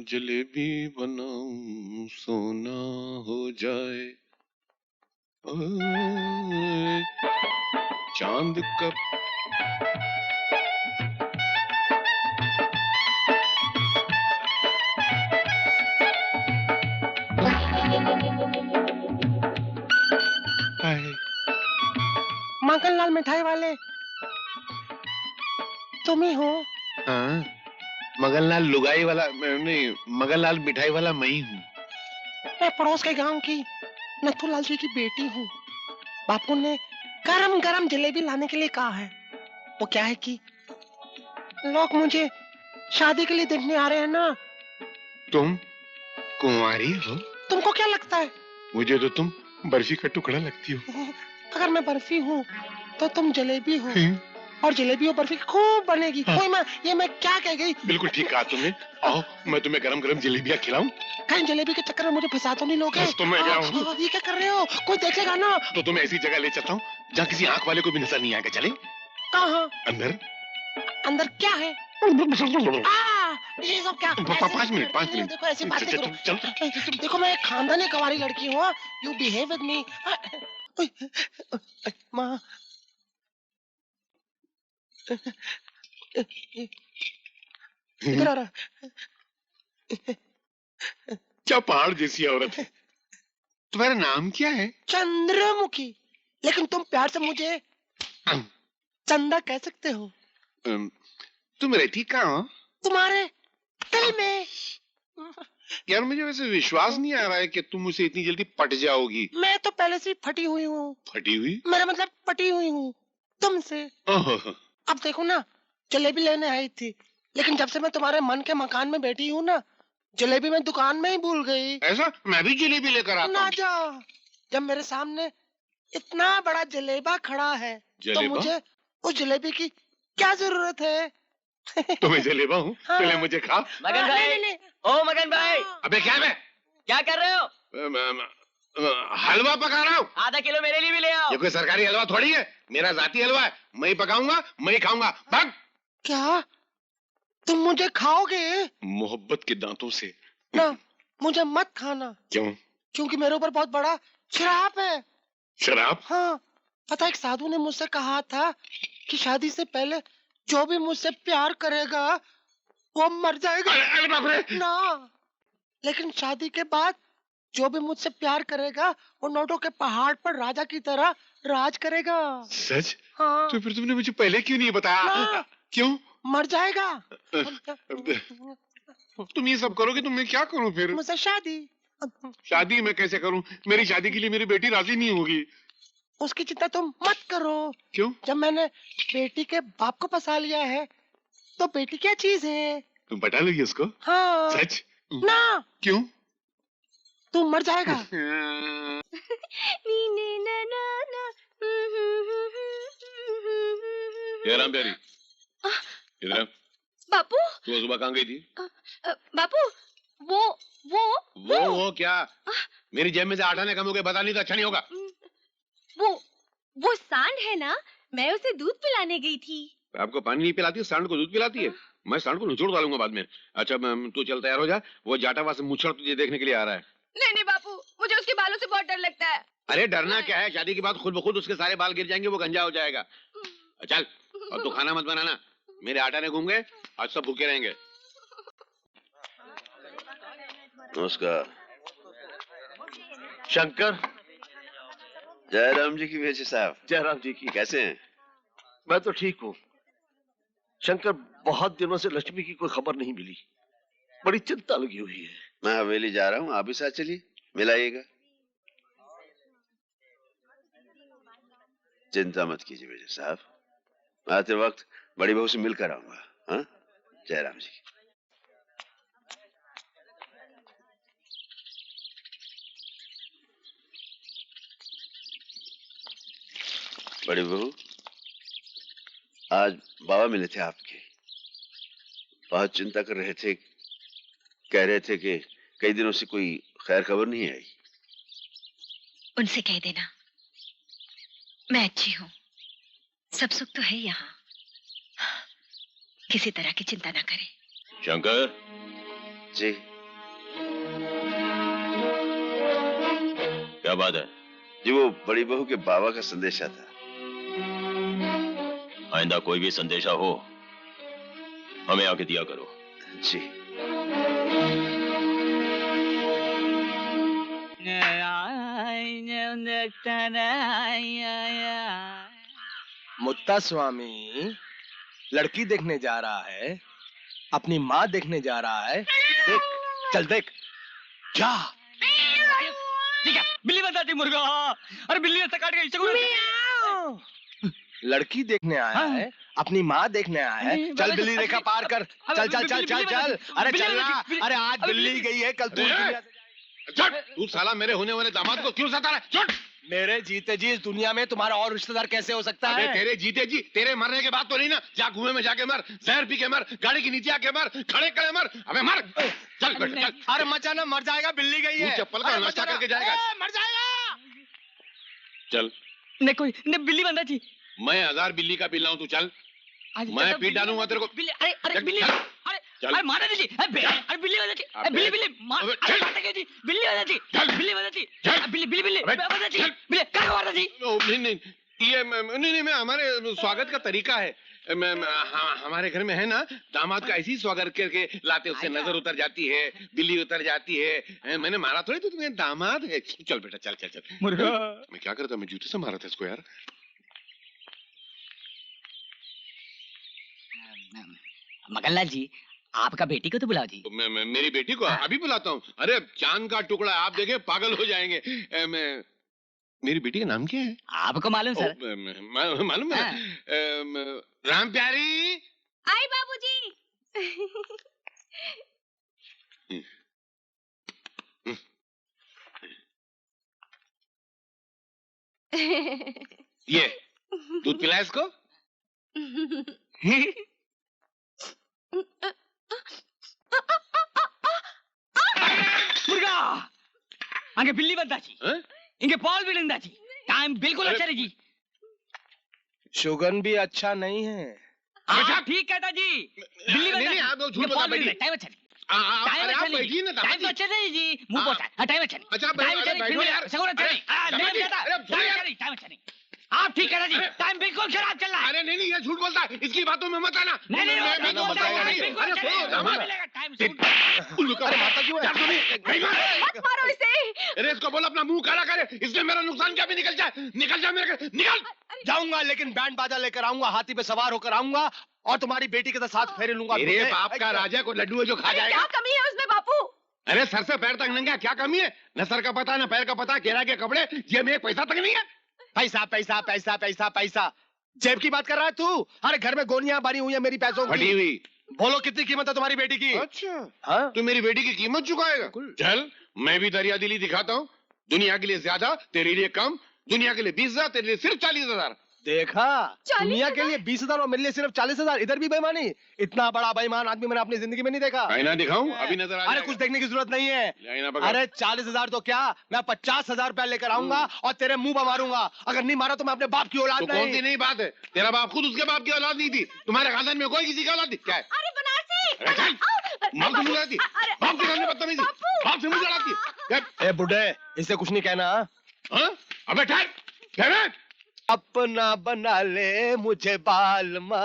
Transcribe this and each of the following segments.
जलेबी बनाऊं सोना हो जाए। ओए, चांद का हाय। मगनलाल मिठाई वाले तुम ही हो? हाँ, मगनलाल लुगाई वाला नहीं, मगनलाल मिठाई वाला मैं ही हूँ। मैं पड़ोस के गांव की नथुलाल जी की बेटी हूँ। बापू ने गरम गरम जलेबी लाने के लिए कहा है। वो क्या है कि लोग मुझे शादी के लिए देखने आ रहे हैं ना। तुम कुंवारी हो? तुमको क्या लगता है? मुझे तो तुम बर्फी का टुकड़ा लगती हो। अगर मैं बर्फी हूँ तो तुम जलेबी हो, और जलेबी और बर्फी खूब बनेगी। कोई मैं क्या कह गई? बिल्कुल ठीक कहा तुमने। आओ मैं तुम्हें गरम गरम जलेबियाँ खिलाऊं। कहीं जलेबी के चक्कर में मुझे फंसा तो नहीं लोगे? तो मैं क्या हूँ? ये क्या कर रहे हो? कोई देखेगा ना। तो तुम्हें ऐसी जगह ले चलता हूँ जहाँ किसी आंख वाले को भी नजर नहीं आएगा। चले? कहाँ? अंदर। अंदर क्या है? ये सब क्या? 5 मिनट 5 मिनट। देखो ऐसी बातें करो। चल। देखो मैं एक खानदानी कवारी लड़की हूँ। You behave with me. माँ इधर आ रहा। क्या पहाड़ जैसी औरत है। तुम्हारा नाम क्या है? चंद्रमुखी। लेकिन तुम प्यार से मुझे चंदा कह सकते हो। तुम रहती कहाँ हो? तुम्हारे दिल में। यार मुझे वैसे विश्वास नहीं आ रहा है कि तुम मुझसे इतनी जल्दी पट जाओगी। मैं तो पहले से फटी हुई हूँ। फटी हुई? मेरा मतलब पटी हुई हूँ तुमसे। अब देखो ना, जलेबी लेने आई थी, लेकिन जब से मैं तुम्हारे मन के मकान में बैठी हूँ ना, जलेबी मैं दुकान में ही भूल गई। ऐसा? मैं भी जलेबी लेकर आता हूँ। ना जा। जब मेरे सामने इतना बड़ा जलेबा खड़ा है तो मुझे उस जलेबी की क्या जरूरत है? तुम्हें जलेबा हूँ? हाँ। पहले मुझे खा। मगन भाई। नहीं। ओ मगन भाई। अबे क्या है? क्या कर रहे हो? हलवा पका रहा हूँ। आधा किलो मेरे लिए भी ले आओ। ये कोई सरकारी हलवा थोड़ी है, मेरा जाती हलवा है। मैं ही पकाऊंगा, मैं ही खाऊंगा। भाग। क्या तुम मुझे खाओगे? मोहब्बत के दांतों से। ना, मुझे मत खाना। क्यों? क्योंकि मेरे ऊपर बहुत बड़ा श्राप है। शराब? हाँ, पता एक साधु ने मुझसे कहा था कि शादी से पहले जो भी मुझसे प्यार करेगा वो मर जाएगा। अरे बाप रे। ना, लेकिन शादी के बाद जो भी मुझसे प्यार करेगा वो नोटों के पहाड़ पर राजा की तरह राज करेगा। सच? हाँ। तो फिर तुमने मुझे पहले क्यों नहीं बताया? ना, क्यों? मर जाएगा। तुम ये सब करोगे तो मैं क्या करूं फिर? मुझसे शादी। शादी मैं कैसे करूं? मेरी शादी के लिए मेरी बेटी राजी नहीं होगी। उसकी चिंता तुम मत करो। क्यों? जब मैंने बेटी के बाप को फंसा लिया है तो बेटी क्या चीज है? तुम पटा लोगी उसको? हाँ। सच? ना। क्यों? तू मर जाएगा। राम प्यारी, इधर आ। बापू। तू सुबह कहाँ गई थी? बापू वो क्या? मेरी जेब में से 8 आने कम हो गए, बता नहीं तो अच्छा नहीं होगा। वो सांड है ना, मैं उसे दूध पिलाने गई थी। आपको पानी नहीं पिलाती है, सांड को दूध पिलाती है? मैं सांड को निचोड़ डालूंगा बाद में। अच्छा तू चल तैयार हो जा, वो जाटावा से मुछड़ तुझे देखने के लिए आ रहा है। नहीं बापू, मुझे उसके बालों से बहुत डर लगता है। अरे डरना क्या है, शादी के बाद खुद ब खुद उसके सारे बाल गिर जाएंगे, वो गंजा हो जाएगा। चल, और तू खाना मत बनाना, मेरे आटा ने घूम गए, आज सब भूखे रहेंगे। नमस्कार। शंकर। जयराम जी की भेजे साहब। जयराम जी की। कैसे हैं? मैं तो ठीक हूँ शंकर, बहुत दिनों से लक्ष्मी की कोई खबर नहीं मिली, बड़ी चिंता लगी हुई है। मैं हवेली जा रहा हूँ, आप भी साथ चलिए, मिलाइएगा। चिंता मत कीजिए भेजे साहब, आते वक्त बड़ी बहू से मिलकर आऊंगा। हाँ, जयराम जी। बड़ी बहू, आज बाबा मिले थे आपके, बहुत चिंता कर रहे थे, कह रहे थे कि कई दिनों से कोई खैर खबर नहीं आई। उनसे कह देना मैं अच्छी हूँ, सब सुख तो है यहाँ, किसी तरह की चिंता ना करें। शंकर जी। क्या बात है? जी वो बड़ी बहू के बाबा का संदेशा था। आइंदा कोई भी संदेशा हो हमें आके दिया करो। जी। मुत्ता स्वामी लड़की देखने जा रहा है, अपनी माँ देखने जा रहा है। देख, चल देख, जा। ठीक है, बिल्ली बंदा थी मुर्गा। अरे बिल्ली ने काट के लड़की देखने आया है, अपनी माँ देखने आया है। चल बिल्ली रेखा पार कर। चल चल चल चल चल। अरे चल रहा। अरे आज बिल्ली गई है, कल तू। तू साला मेरे होने वाले दामाद को क्यों सता रहा है? मेरे जीते जी इस दुनिया में तुम्हारा और रिश्तेदार कैसे हो सकता है? तेरे जीते जी, तेरे मरने के बाद तो नहीं ना। जा कुएं में जाके मर, जहर पी के मर, गाड़ी के नीचे आके मर, खड़े खड़े मर। अबे मर। चल बेटा चल। अरे मचाना मर जाएगा, बिल्ली गई है। चप्पल का नाश्ता करके जाएगा। मर जाएगा। चल। ने कोई ने बिल्ली बंदा थी। मैं 1000 बिल्ली का बिल्ला हूँ, तू चल। मैं पीट डालूंगा तेरे को। बिल्ली, अरे अरे बिल्ली, अरे मारा नहीं जी। अरे बिल्ली बंदा थी। बिल्ली बिल्ली मार जी। बिल्ली बंदा थी। बिल्ली बंदा थी। बिल्ली बिल्ली बिल्ली बंदा थी। बिल्ली क्या मारा जी? नहीं नहीं ये नहीं मैं हमारे स्वागत का तरीका है। हमारे घर में है ना, दामाद का ऐसी स्वागत करके लाते, उससे नजर उतर जाती है, बिल्ली उतर जाती है। मैंने मारा थोड़ी, तो तुम्हें दामाद है। चल बेटा चल चल चल। मुर्गा मैं क्या करता, मैं जूते से मारा था इसको यार। मगनलाल जी, आपका बेटी को तो बुलाओ जी। मेरी बेटी को अभी बुलाता हूँ। अरे चांद का टुकड़ा, आप देखे पागल हो जाएंगे। मेरी बेटी का नाम क्या है? आपको मालूम सर? मालूम है। राम प्यारी। आई बाबूजी। ये दूध पिला इसको। मुर्गा आगे बिल्ली बंदा जी, इनके पॉल भी डंडा जी। टाइम बिल्कुल अच्छा नहीं जी। शुगन भी अच्छा नहीं है। हाँ ठीक कहता जी। बिल्ली बंदा नहीं आप झूठ बता बैठिए। टाइम अच्छा नहीं। अरे आप बैठिए ना। टाइम तो अच्छा नहीं जी। मुंह बोलता टाइम अच्छा नहीं। अच्छा बैठो यार। सगुन अच्छा नहीं। टाइम अच्छा नहीं। आप ठीक कह रहे जी। टाइम बिल्कुल खराब चल रहा है। अरे नहीं नहीं ये झूठ बोलता है, इसकी बातों में मत आना। नहीं नहीं मैं बिल्कुल तो बताऊंगा नहीं। बिल्कुल अरे अच्छा सुनो, नहीं। दामाद। मिलेगा टाइम। अरे माता क्यों है? मत मारो इसे। अरे इसको बोल अपना मुंह काला करे, इसलिए मेरा नुकसान क्या भी निकल जाए। निकल जा मेरे घर, निकल। जाऊंगा लेकिन बैंड बाजा लेकर आऊंगा, हाथी पे सवार होकर आऊंगा और तुम्हारी बेटी के साथ फेरे लूंगा। मेरे बाप का राजा को लड्डू है जो खा जाएगा। क्या कमी है उसमें बापू? अरे सर से पैर तक नंगा, क्या कमी है? न सर का पता न पैर का पता, केरा के कपड़े, जेब में एक पैसा तक नहीं है। पैसा पैसा पैसा पैसा पैसा, जेब की बात कर रहा है तू? अरे घर में गोलियां भरी हुई है मेरी पैसों फटी की। हुई। बोलो कितनी कीमत है तुम्हारी बेटी की? अच्छा हाँ? तू मेरी बेटी की कीमत चुकाएगा? चल मैं भी दरिया दिली दिखाता हूँ। दुनिया के लिए ज्यादा, तेरे लिए कम। दुनिया के लिए 20,000, तेरे लिए सिर्फ 40,000। देखा, दुनिया के लिए 20,000 और मेरे लिए सिर्फ 40,000। इधर भी बेईमानी। इतना बड़ा बेईमान आदमी मैंने अपनी जिंदगी में नहीं देखा। आईना दिखाऊं? अभी नजर आ अरे जाएगा। कुछ देखने की जरूरत नहीं है। आईना पकड़। अरे 40,000 तो क्या, मैं 50,000 रुपया लेकर आऊंगा और तेरे मुंह पर मारूंगा। अगर नहीं मारा तो मैं अपने बाप की औलाद तो कौन सी नई बात है? तेरा बाप खुद उसके बाप की औलाद नहीं थी। तुम्हारे खानदान में कोई किसी की औलाद नहीं। क्या है? अरे बनारसी। अरे चल, बाप से मुंह लड़ाती, बाप के सामने बदतमीजी, बाप से मुंह लड़ाती। ए बुड्ढे, इसे कुछ नहीं कहना। हाँ? अबे ठहर, ठहर। अपना बना ले मुझे बालमा,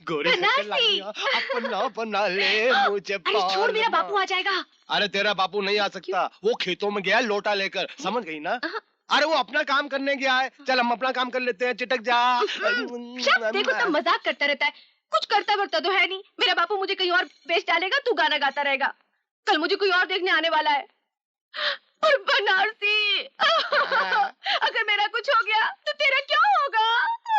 गोरे से लालिया, अपना बना ले मुझे अरे छोड़, मेरा बालमा। बापू आ जाएगा। अरे तेरा बापू नहीं आ सकता, वो खेतों में गया है लोटा लेकर, समझ गई ना? अरे वो अपना काम करने गया है। चल हम अपना काम कर लेते हैं, चिटक जा। शब, देखो तो मजाक करता रहता है, कुछ करता वर्ता तो है नहीं। मेरा बापू मुझे कहीं और बेच डालेगा, तू गाना गाता रहेगा। कल मुझे कोई और देखने आने वाला है। और बनारसी, अगर मेरा कुछ हो गया तो तेरा क्या होगा?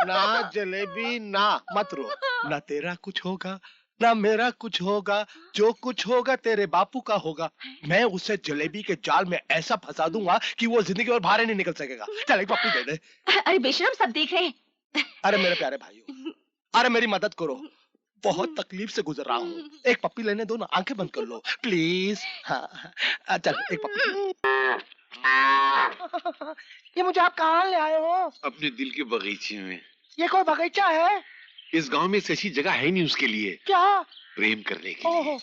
ना जलेबी ना, मत रो। ना तेरा कुछ होगा ना मेरा कुछ होगा, जो कुछ होगा तेरे बापू का होगा। मैं उसे जलेबी के जाल में ऐसा फंसा दूंगा कि वो जिंदगी और बाहर नहीं निकल सकेगा। चल एक पप्पी दे दे। अरे बेशरम, सब देख रहे हैं। अरे मेरे प्यारे भाइयों, अरे मेरी मदद करो, बहुत तकलीफ से गुजर रहा हूँ। एक पप्पी लेने दो ना, आंखें बंद कर लो प्लीज। हाँ चल एक पप्पी। ये मुझे आप कहाँ ले आए हो? अपने दिल के बगीचे में। ये कोई बगीचा है? इस गांव में ऐसी जगह है नहीं उसके लिए क्या? प्रेम करने के लिए। ओहो,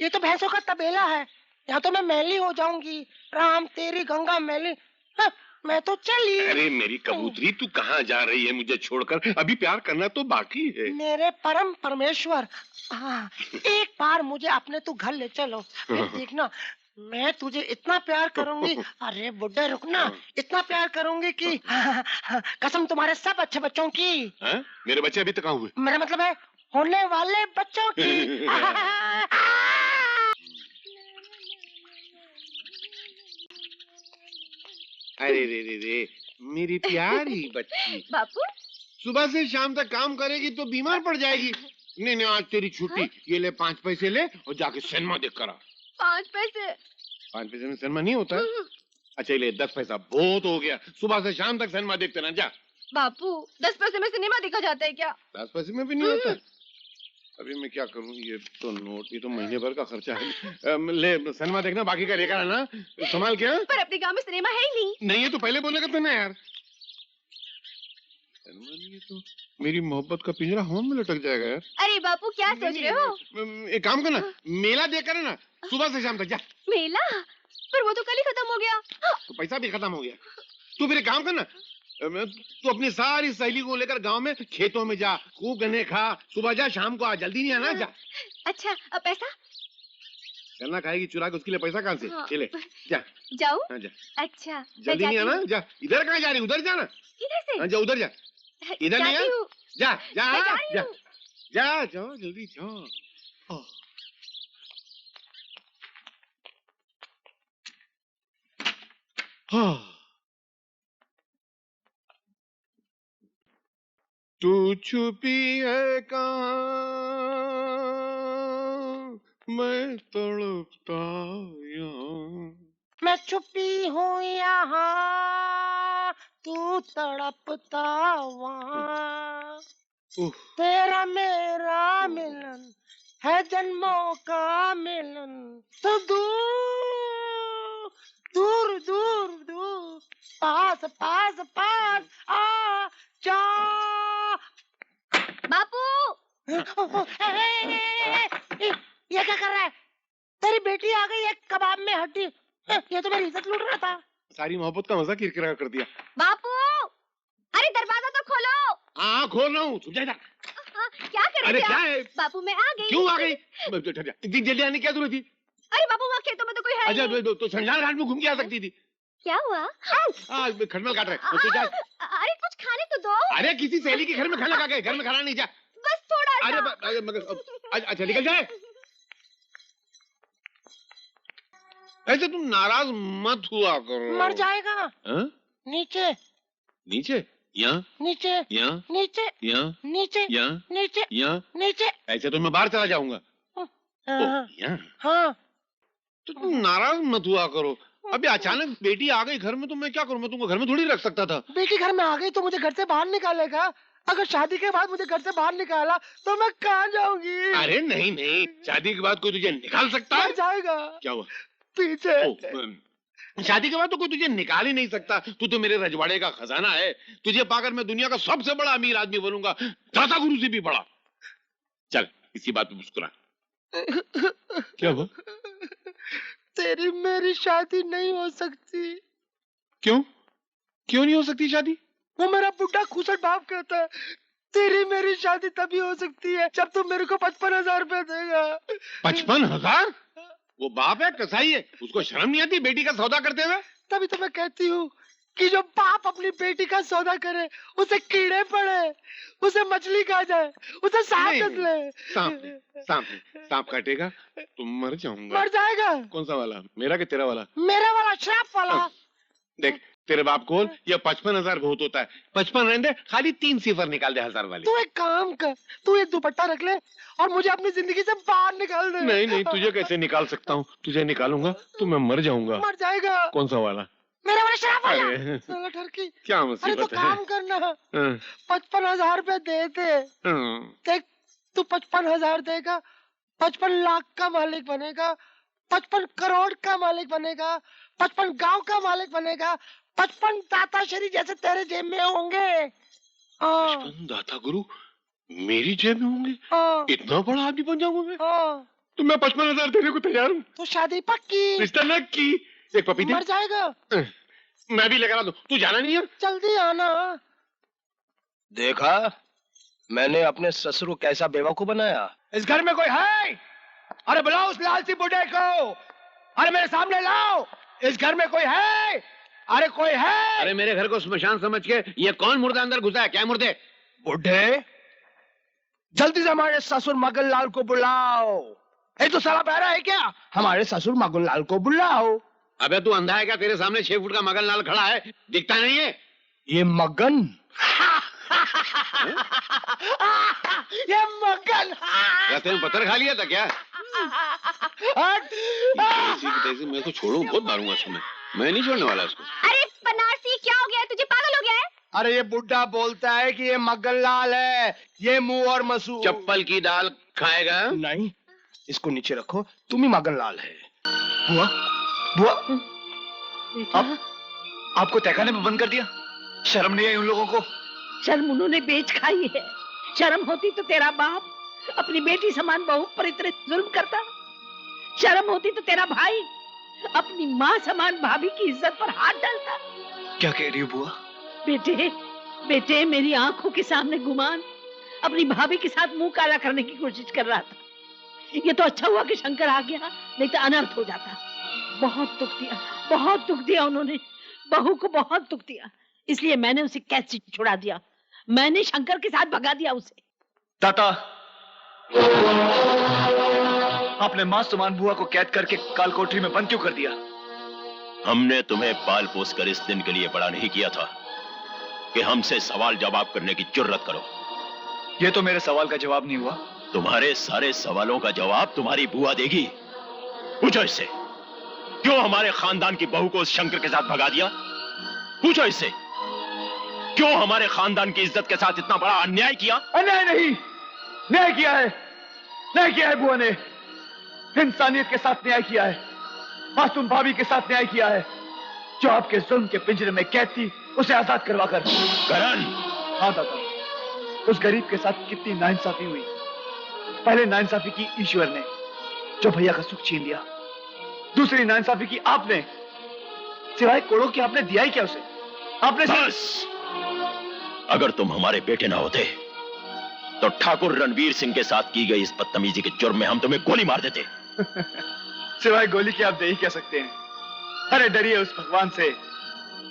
ये तो भैंसों का तबेला है। या तो मैं मैली हो जाऊंगी। राम तेरी गंगा मैली। हाँ, मैं तो चली। अरे मेरी कबूतरी, तू कहाँ जा रही है मुझे छोड़कर? अभी प्यार करना तो बाकी है। मेरे परम परमेश्वर, हाँ, एक बार मुझे अपने तू घर ले चलो। फिर देखना मैं तुझे इतना प्यार करूंगी। अरे बुड्ढे रुकना, इतना प्यार करूंगी कि कसम तुम्हारे सब अच्छे बच्चों की। हाँ? मेरे बच्चे अभी तक कहाँ हुए? मेरा मतलब है होने वाले बच्चों की। अरे रे रे रे, मेरी प्यारी बच्ची, बापू सुबह से शाम तक काम करेगी तो बीमार पड़ जाएगी। नहीं नहीं, आज तेरी छुट्टी। ये ले 5 पैसे ले और जाके सिनेमा देख कर आ। 5 पैसे? 5 पैसे में सिनेमा नहीं होता है? अच्छा ले 10 पैसा बहुत हो गया। सुबह से शाम तक सिनेमा देखते ना, जा। बापू 10 पैसे में सिनेमा देखा जाता है क्या? 10 पैसे में भी नहीं होता। अभी मैं क्या करूं? ये तो नोट, ये तो महीने भर का खर्चा है। ले सिनेमा देखना, बाकी का लेकर आना। संभाल क्या? पर अपने गांव में सिनेमा है ही नहीं। नहीं है तो पहले बोलेगा तो ना यार। सिनेमा नहीं है तो मेरी मोहब्बत का पिंजरा हवा में लटक जाएगा यार। अरे बापू क्या सोच रहे हो? एक काम करना, मेला देखकर है ना, सुबह से शाम तक जा। मेला? पर वो तो कल ही खत्म हो गया। तो पैसा भी खत्म हो गया। तू फिर एक काम करना, तू अपनी सारी सहेली को लेकर गांव में खेतों में जा, खूब गन्ने खा, सुबह जा शाम को आ, जल्दी नहीं आना। जा। अच्छा अब पैसा? गन्ना खाएगी चुरा के, उसके लिए पैसा कहाँ से? हाँ। चले जा। जाऊँ? हाँ, जा। अच्छा मैं जल्दी नहीं जाती आना। हूँ। जा। इधर कहाँ जा रही? उधर जाना। इधर से? हाँ, जा उधर जा। इधर नहीं जाती है? हूँ। जा जा मैं जा रही जा हूँ। जा, जाओ जल्दी जाओ। हाँ। तू छुपी है कहाँ, मैं तड़पता यहाँ। मैं छुपी हूँ यहाँ, तू तड़पता वहाँ। तेरा मेरा मिलन है जन्मों का मिलन, तो दूर दूर दूर दूर, पास पास पास आ जा। बापू ये क्या कर रहा है? तेरी बेटी आ गई है कबाब में हड्डी। ये तो मेरी इज्जत लूट रहा था। सारी मोहब्बत का मजा किरकिरा कर दिया। बापू अरे दरवाजा तो खोलो। हाँ खोल रहा हूँ, सुन जा। क्या कर अरे रहे क्या आप? है? बापू मैं आ गई। क्यों आ गई? इतनी जल्दी आने की क्या जरूरत थी? अरे बापू वहाँ खेतों में तो कोई है अच्छा नहीं। तो शमशान घाट में घूम के आ सकती थी। क्या हुआ? खटमल काट रहे तो जा। अरे कुछ खाने तो दो। अरे किसी सहेली के घर में खाना खा के, घर में खाना नहीं। जा। बस थोड़ा सा। अरे मगर अच्छा निकल जाए। ऐसे तुम नाराज मत हुआ करो। मर जाएगा। हाँ? नीचे नीचे? यहाँ? नीचे यहाँ? नीचे यहाँ? नीचे यहाँ? नीचे यहाँ? नीचे। ऐसे तो मैं बाहर चला जाऊंगा। हाँ यहाँ? हाँ। तो तुम नाराज मत हुआ करो। अभी अचानक बेटी आ गई घर में तो मैं क्या करूं? मैं तुमको घर में थोड़ी रख सकता था। बेटी घर में आ गई तो मुझे घर से बाहर निकालेगा। अगर शादी के बाद मुझे घर से बाहर निकाला तो मैं कहाँ जाऊंगी? अरे नहीं नहीं, शादी के बाद कोई तुझे निकाल सकता है? मर जाएगा। क्या हुआ? पीछे। शादी के बाद तो कोई तुझे निकाल ही नहीं सकता। तू तो मेरे रजवाड़े का खजाना है। तुझे पाकर मैं दुनिया का सबसे बड़ा अमीर आदमी बनूंगा, दाता गुरु से भी बड़ा। चल इसी बात पे मुस्कुरा। क्या हुआ? तेरी मेरी शादी नहीं हो सकती। क्यों? क्यों नहीं हो सकती शादी? वो मेरा बुढ़ा खुसट बाप कहता है तेरी मेरी शादी तभी हो सकती है जब तुम मेरे को 55,000 रुपए देगा। 55,000? वो बाप है कसाई है, उसको शर्म नहीं आती बेटी का सौदा करते हुए? तभी तो मैं कहती हूँ कि जो बाप अपनी बेटी का सौदा करे उसे कीड़े पड़े, उसे मछली खा जाए, उसे सांप नहीं, डस ले। सांप काटेगा तो मर जाऊंगा। मर जाएगा। कौन सा वाला, मेरा कि तेरा वाला? मेरा वाला, श्राप वाला। देख तेरे बाप को ये 55,000 बहुत होता है। 55 रहने दे, खाली 3 सिफर निकाल दे 1000 वाली। तू एक काम कर, तू एक दुपट्टा रख ले और मुझे अपनी जिंदगी से बाहर निकाल दे। नहीं नहीं, तुझे कैसे निकाल सकता हूँ? तुझे निकालूंगा तो मैं मर जाऊंगा। मर जाएगा। कौन सा वाला? मेरा वाला श्राप वाला। अरे साला ठरकी। क्या अरे तो मुसीबत है। काम करना, हाँ, 55,000 रुपए दे दे। हाँ। देख तू 55,000 देगा, 55 लाख का मालिक बनेगा, 55 करोड़ का मालिक बनेगा, 55 गांव का मालिक बनेगा, 55 दाताश्री जैसे तेरे जेब में होंगे। 55 दाता गुरु मेरी जेब में होंगे? हाँ, इतना बड़ा आदमी बन जाऊंगा मैं? हाँ। तो मैं 55,000 देने को तैयार हूँ। तो शादी पक्की। रिश्ता न की। एक पपीते मर जाएगा। मैं भी लेकर आ दूं। तू जाना नहीं है? जल्दी आना। देखा मैंने अपने ससुर को कैसा बेवकूफ बनाया। इस घर में कोई है? अरे बुलाओ उस लालची बुढ़े को। अरे मेरे सामने लाओ। इस घर में कोई है? अरे कोई है? अरे मेरे घर को स्मशान समझ के ये कौन मुर्दा अंदर घुसा है? क्या मुर्दे? बुढ़े जल्दी से हमारे ससुर मगन लाल को बुलाओ। ये तो साला बहरा है क्या? हमारे ससुर मगन लाल को बुलाओ। अबे तू अंधा है क्या? तेरे सामने 6 फुट का मगन लाल खड़ा है, दिखता नहीं है? ये मगन ये मगन रास्ते में पत्थर खा लिया था क्या? तेजी मैं तो छोड़ूं, बहुत मारूंगा इसको मैं नहीं छोड़ने वाला इसको। अरे बनारसी क्या हो गया है तुझे? पागल हो गया है? अरे ये बुढ़ा बोलता है कि ये मगन लाल है, ये मुंह और मसूर। चप्पल की दाल खाएगा? नहीं, इसको नीचे रखो, तुम ही मगन लाल है। बुआ बुआ आपको तहखाने में बंद कर दिया? शर्म नहीं आई उन लोगों को? शर्म उन्होंने बेच खाई है। शर्म होती तो तेरा बाप अपनी बेटी समान बहू पर इतने जुल्म करता। शर्म होती तो तेरा भाई अपनी माँ समान भाभी की इज्जत पर हाथ डालता। क्या कह रही हो बुआ? बेटे बेटे मेरी आंखों के सामने गुमान अपनी भाभी के साथ मुंह काला करने की कोशिश कर रहा था। ये तो अच्छा हुआ कि शंकर आ गया, नहीं तो अनर्थ हो जाता। बहुत दुख दिया उन्होंने, बहू को बहुत दुख दिया। इसलिए मैंने उसे कैद से छुड़ा दिया। मैंने शंकर के साथ भगा दिया उसे। ताता, आपने मां समान बुआ को कैद करके काल कोठरी में बंद क्यों कर दिया? हमने तुम्हें पाल पोस कर इस दिन के लिए बड़ा नहीं किया था कि हमसे सवाल जवाब करने की जुर्रत करो। ये तो मेरे सवाल का जवाब नहीं हुआ। तुम्हारे सारे सवालों का जवाब तुम्हारी बुआ देगी। पूछो इससे, क्यों हमारे खानदान की बहू को उस शंकर के साथ भगा दिया? पूछो इससे, क्यों हमारे खानदान की इज्जत के साथ इतना बड़ा अन्याय किया? अन्याय नहीं, न्याय किया है, न्याय किया है बुआ ने। इंसानियत के साथ न्याय किया है, मासूम भाभी के साथ न्याय किया है। जो आपके जुल्म के पिंजरे में कैद थी, उसे आजाद करवाकर। करण! हाँ दादा, उस गरीब के साथ कितनी नाइंसाफी हुई। पहले नाइंसाफी की ईश्वर ने, जो भैया का सुख छीन लिया। दूसरी नाइंसाफी की आपने, सिवाय कोड़ों की आपने दिया ही क्या उसे? आपने बस! अगर तुम हमारे बेटे ना होते तो ठाकुर रणवीर सिंह के साथ की गई इस बदतमीजी के जुर्म में हम तुम्हें गोली मार देते। सिवाय गोली के आप दे ही कह सकते हैं। अरे डरिए उस भगवान से,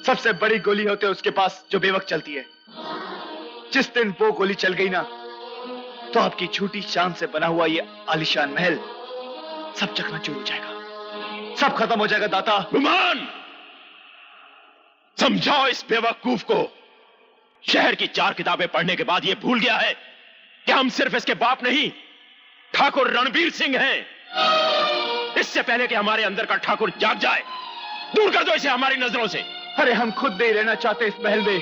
सबसे बड़ी गोली होते उसके पास जो बेवक्त चलती है। जिस दिन वो गोली चल गई ना, तो आपकी छोटी शान से बना हुआ ये आलीशान महल सब चकनाचूर हो जाएगा, सब खत्म हो जाएगा। दाता गुमान! समझाओ इस बेवकूफ को। शहर की 4 किताबें पढ़ने के बाद ये भूल गया है कि हम सिर्फ इसके बाप नहीं, ठाकुर रणवीर सिंह हैं। इससे पहले कि हमारे अंदर का ठाकुर जाग जाए, दूर कर दो इसे हमारी नजरों से। अरे हम खुद नहीं रहना चाहते इस महल में।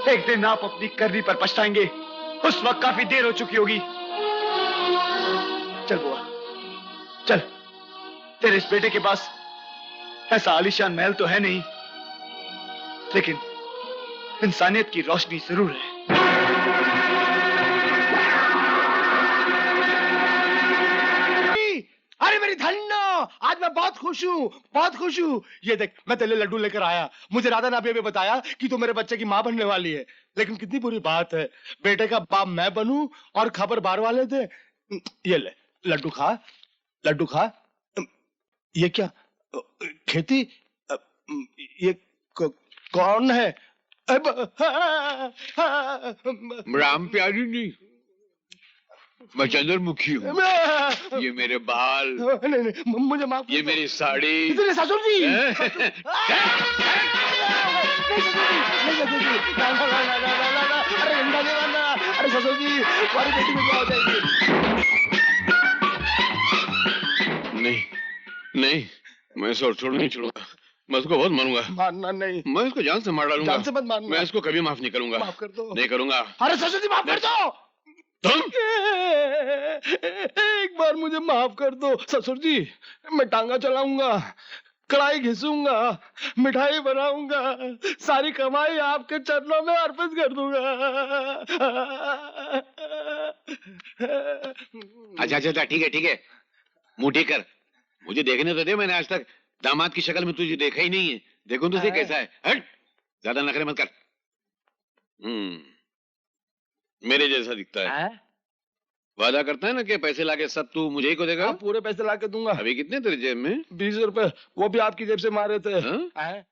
एक दिन आप अपनी करनी पर पछताएंगे, उस वक्त काफी देर हो चुकी होगी। चल बुआ चल, तेरे इस बेटे के पास ऐसा आलीशान महल तो है नहीं, लेकिन इंसानियत की रोशनी जरूर है। अरे मेरी धन्नो, आज मैं बहुत खुश हूँ, बहुत खुश हूँ। ये देख, मैं तेरे लिए लड्डू लेकर आया। मुझे राधा ने अभी बताया कि तू मेरे बच्चे की माँ बनने वाली है। लेकिन कितनी बुरी बात है, बेटे का बाप मैं बनूं और खबर बाहर वाले दे। ये ले लड्डू खा, लड्डू खा। ये क्या खेती? ये कौन है? राम प्यारी नहीं, मैं चंद्रमुखी हूँ। ये मेरे बाल, नहीं, मुझे माफ। ये मेरी साड़ी। ससुर जी, अरे ससुर जी, हमारी बेटी में क्या हो जाएगी? नहीं नहीं, मैं इसे और छोड़ नहीं छोड़ूंगा। मैं उसको बहुत मारूंगा। मारना नहीं, मैं इसको जान से मार डालूंगा। जान से मत मारना। मैं इसको कभी माफ नहीं करूंगा। माफ कर दो। नहीं करूंगा। अरे ससुर जी माफ कर दो। तुम एक बार मुझे माफ कर दो ससुर जी, मैं टांगा चलाऊंगा। कढ़ाई घिसूंगा, मिठाई बनाऊंगा, सारी कमाई आपके चरणों में अर्पित कर दूंगा। अच्छा अच्छा ठीक है मुंह ठीक कर, मुझे देखने तो दे। मैंने आज तक दामाद की शक्ल में तुझे देखा ही नहीं है। देखो तुझे कैसा है। हट, ज्यादा नखरे मत कर। मेरे जैसा दिखता है। वादा करता है ना कि पैसे लाके सब तू मुझे ही को देगा। पूरे पैसे लाके दूंगा। अभी कितने तेरे जेब में? 20 रुपए, वो भी आपकी जेब से मारे थे। हाँ?